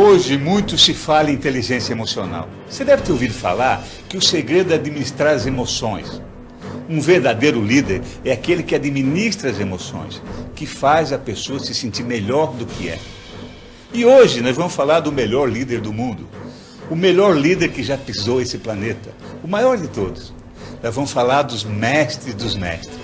Hoje muito se fala em inteligência emocional. Você deve ter ouvido falar que o segredo é administrar as emoções. Um verdadeiro líder é aquele que administra as emoções, que faz a pessoa se sentir melhor do que é. E hoje nós vamos falar do melhor líder do mundo, o melhor líder que já pisou esse planeta, o maior de todos. Nós vamos falar dos mestres dos mestres.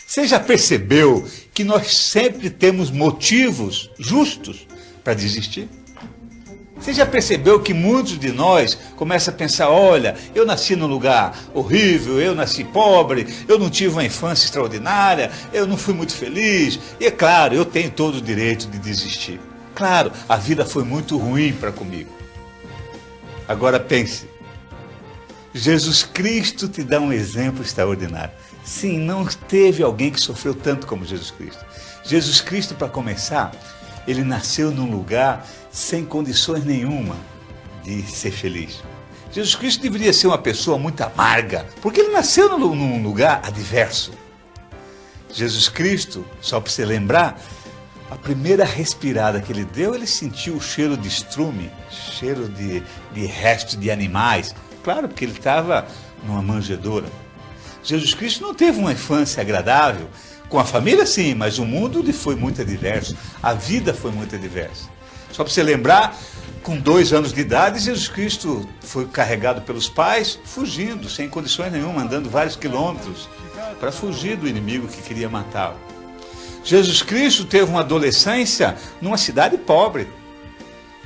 Você já percebeu que nós sempre temos motivos justos para desistir? Você já percebeu que muitos de nós começam a pensar, olha, eu nasci num lugar horrível, eu nasci pobre, eu não tive uma infância extraordinária, eu não fui muito feliz, e é claro, eu tenho todo o direito de desistir. Claro, a vida foi muito ruim para comigo. Agora pense, Jesus Cristo te dá um exemplo extraordinário. Sim, não teve alguém que sofreu tanto como Jesus Cristo. Jesus Cristo, para começar, ele nasceu num lugar sem condições nenhuma de ser feliz. Jesus Cristo deveria ser uma pessoa muito amarga, porque ele nasceu num lugar adverso. Jesus Cristo, só para você lembrar, a primeira respirada que ele deu, ele sentiu o cheiro de estrume, cheiro de resto de animais. Claro, porque ele estava numa manjedoura. Jesus Cristo não teve uma infância agradável, com a família sim, mas o mundo lhe foi muito adverso, a vida foi muito adversa. Só para você lembrar, com 2 anos de idade, Jesus Cristo foi carregado pelos pais, fugindo, sem condições nenhuma, andando vários quilômetros, para fugir do inimigo que queria matá-lo. Jesus Cristo teve uma adolescência numa cidade pobre,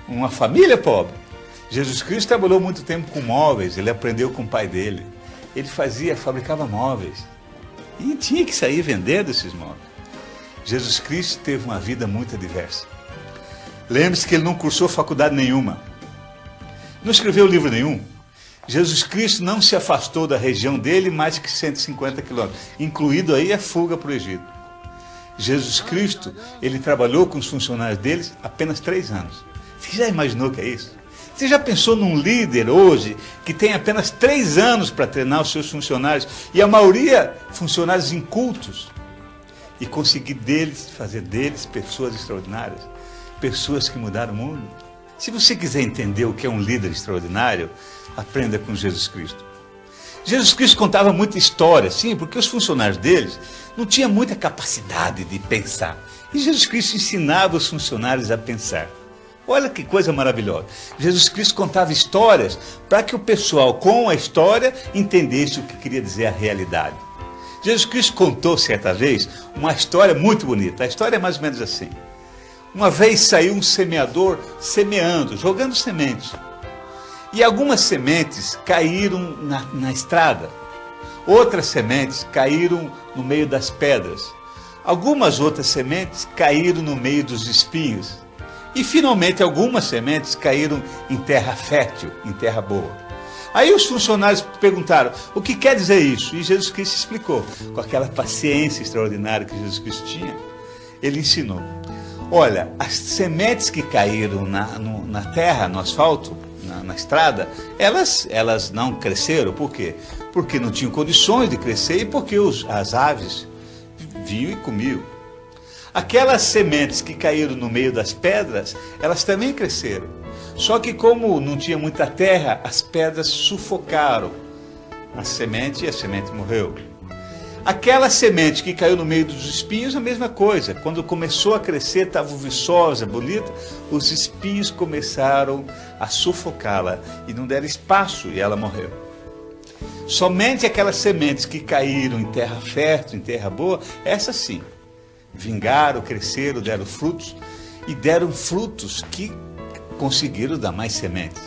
uma família pobre. Jesus Cristo trabalhou muito tempo com móveis, ele aprendeu com o pai dele. Ele fabricava móveis e tinha que sair vendendo esses móveis. Jesus Cristo teve uma vida muito adversa. Lembre-se que ele não cursou faculdade nenhuma, não escreveu livro nenhum. Jesus Cristo não se afastou da região dele mais que 150 quilômetros, incluído aí a fuga para o Egito. Jesus Cristo, ele trabalhou com os funcionários deles apenas 3 anos. Você já imaginou o que é isso? Você já pensou num líder hoje que tem apenas 3 anos para treinar os seus funcionários e a maioria funcionários incultos e conseguir fazer deles pessoas extraordinárias, pessoas que mudaram o mundo? Se você quiser entender o que é um líder extraordinário, aprenda com Jesus Cristo. Jesus Cristo contava muita história, sim, porque os funcionários deles não tinham muita capacidade de pensar. E Jesus Cristo ensinava os funcionários a pensar. Olha que coisa maravilhosa. Jesus Cristo contava histórias para que o pessoal, com a história, entendesse o que queria dizer a realidade. Jesus Cristo contou, certa vez, uma história muito bonita. A história é mais ou menos assim. Uma vez saiu um semeador semeando, jogando sementes. E algumas sementes caíram na estrada. Outras sementes caíram no meio das pedras. Algumas outras sementes caíram no meio dos espinhos. E finalmente algumas sementes caíram em terra fértil, em terra boa. Aí os funcionários perguntaram, o que quer dizer isso? E Jesus Cristo explicou, com aquela paciência extraordinária que Jesus Cristo tinha, ele ensinou. Olha, as sementes que caíram na terra, no asfalto, na estrada, elas não cresceram. Por quê? Porque não tinham condições de crescer e porque as aves vinham e comiam. Aquelas sementes que caíram no meio das pedras, elas também cresceram. Só que como não tinha muita terra, as pedras sufocaram a semente e a semente morreu. Aquela semente que caiu no meio dos espinhos, a mesma coisa. Quando começou a crescer, estava viçosa, bonita, os espinhos começaram a sufocá-la e não deram espaço e ela morreu. Somente aquelas sementes que caíram em terra fértil, em terra boa, essas sim, vingaram, cresceram, deram frutos e deram frutos que conseguiram dar mais sementes.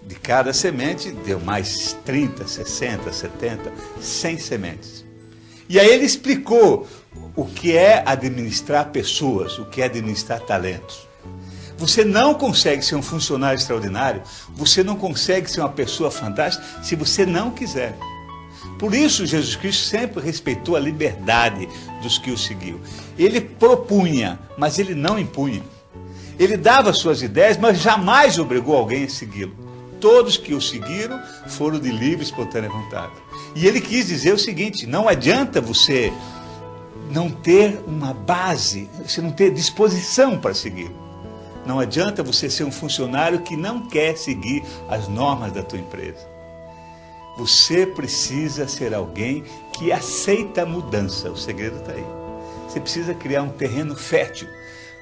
De cada semente deu mais 30, 60, 70, 100 sementes. E aí ele explicou o que é administrar pessoas, o que é administrar talentos. Você não consegue ser um funcionário extraordinário, você não consegue ser uma pessoa fantástica se você não quiser. Por isso, Jesus Cristo sempre respeitou a liberdade dos que o seguiam. Ele propunha, mas ele não impunha. Ele dava suas ideias, mas jamais obrigou alguém a segui-lo. todos que o seguiram foram de livre e espontânea vontade. E ele quis dizer o seguinte: não adianta você não ter uma base, você não ter disposição para seguir. Não adianta você ser um funcionário que não quer seguir as normas da tua empresa. Você precisa ser alguém que aceita a mudança. O segredo está aí. Você precisa criar um terreno fértil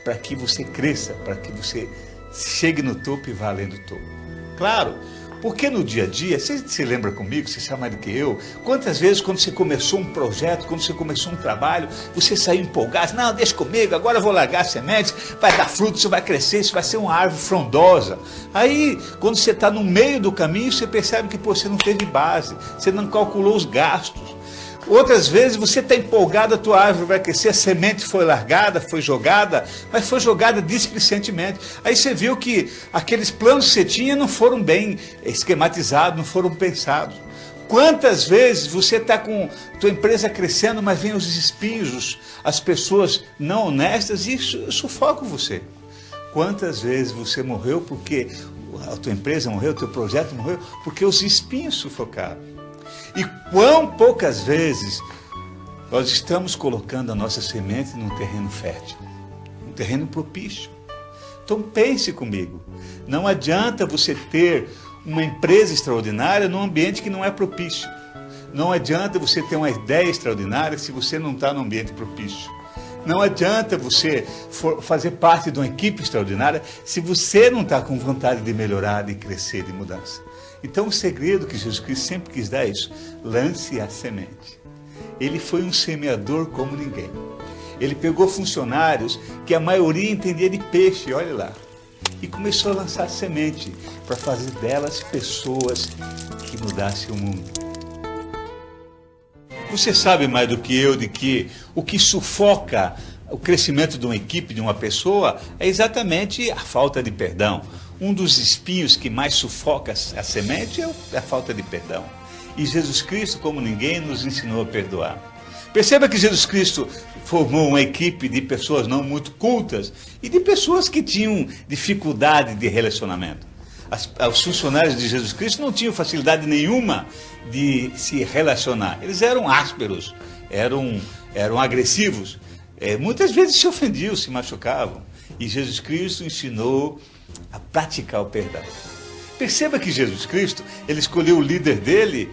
para que você cresça, para que você chegue no topo e vá além do topo. Claro, porque no dia a dia, você se lembra comigo, você sabe mais do que eu, quantas vezes quando você começou um projeto, quando você começou um trabalho, você saiu empolgado, não, deixa comigo, agora eu vou largar sementes, vai dar fruto, isso vai crescer, isso vai ser uma árvore frondosa. Aí, quando você está no meio do caminho, você percebe que você não teve base, você não calculou os gastos. Outras vezes você está empolgado, a tua árvore vai crescer, a semente foi largada, foi jogada, mas foi jogada displicentemente. Aí você viu que aqueles planos que você tinha não foram bem esquematizados, não foram pensados. Quantas vezes você está com tua empresa crescendo, mas vem os espinhos, as pessoas não honestas e sufocam você. Quantas vezes você morreu porque a tua empresa morreu, o teu projeto morreu, porque os espinhos sufocaram. E quão poucas vezes nós estamos colocando a nossa semente num terreno fértil, um terreno propício. Então pense comigo, não adianta você ter uma empresa extraordinária num ambiente que não é propício. Não adianta você ter uma ideia extraordinária se você não está num ambiente propício. Não adianta você fazer parte de uma equipe extraordinária se você não está com vontade de melhorar, de crescer, de mudança. Então o segredo que Jesus Cristo sempre quis dar é isso: lance a semente. Ele foi um semeador como ninguém. Ele pegou funcionários que a maioria entendia de peixe, olha lá, e começou a lançar semente para fazer delas pessoas que mudassem o mundo. Você sabe mais do que eu de que o que sufoca o crescimento de uma equipe, de uma pessoa, é exatamente a falta de perdão. Um dos espinhos que mais sufoca a semente é a falta de perdão. E Jesus Cristo, como ninguém, nos ensinou a perdoar. Perceba que Jesus Cristo formou uma equipe de pessoas não muito cultas e de pessoas que tinham dificuldade de relacionamento. Os funcionários de Jesus Cristo não tinham facilidade nenhuma de se relacionar. Eles eram ásperos, eram agressivos. Muitas vezes se ofendiam, se machucavam. E Jesus Cristo ensinou a praticar o perdão. Perceba que Jesus Cristo, ele escolheu o líder dele,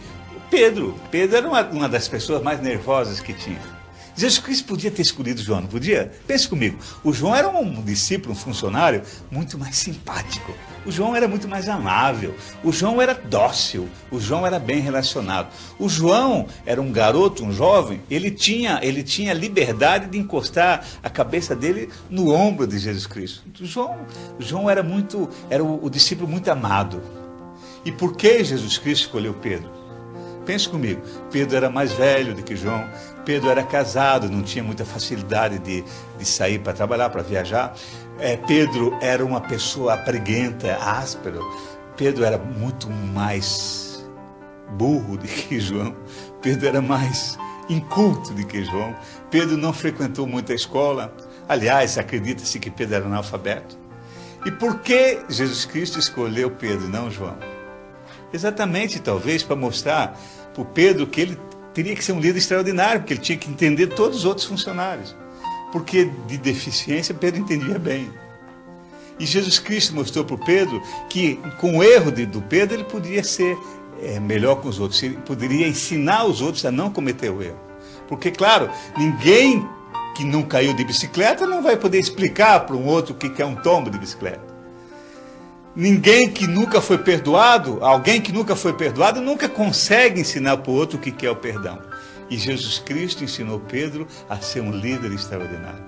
Pedro. Pedro era uma das pessoas mais nervosas que tinha. Jesus Cristo podia ter escolhido João, não podia? Pense comigo, o João era um discípulo, um funcionário muito mais simpático. O João era muito mais amável, o João era dócil, o João era bem relacionado. O João era um garoto, um jovem, ele tinha liberdade de encostar a cabeça dele no ombro de Jesus Cristo. O João era o discípulo muito amado. E por que Jesus Cristo escolheu Pedro? Pense comigo, Pedro era mais velho do que João, Pedro era casado, não tinha muita facilidade de sair para trabalhar, para viajar. Pedro era uma pessoa preguenta, áspero. Pedro era muito mais burro do que João. Pedro era mais inculto do que João. Pedro não frequentou muita escola. Aliás, acredita-se que Pedro era analfabeto. E por que Jesus Cristo escolheu Pedro, não João? Exatamente, talvez, para mostrar para o Pedro que ele teria que ser um líder extraordinário, porque ele tinha que entender todos os outros funcionários. Porque de deficiência Pedro entendia bem. E Jesus Cristo mostrou para o Pedro que com o erro do Pedro ele podia ser melhor com os outros. Ele poderia ensinar os outros a não cometer o erro. Porque, claro, ninguém que não caiu de bicicleta não vai poder explicar para um outro o que é um tombo de bicicleta. Ninguém que nunca foi perdoado, alguém que nunca foi perdoado, nunca consegue ensinar para o outro o que é o perdão. E Jesus Cristo ensinou Pedro a ser um líder extraordinário.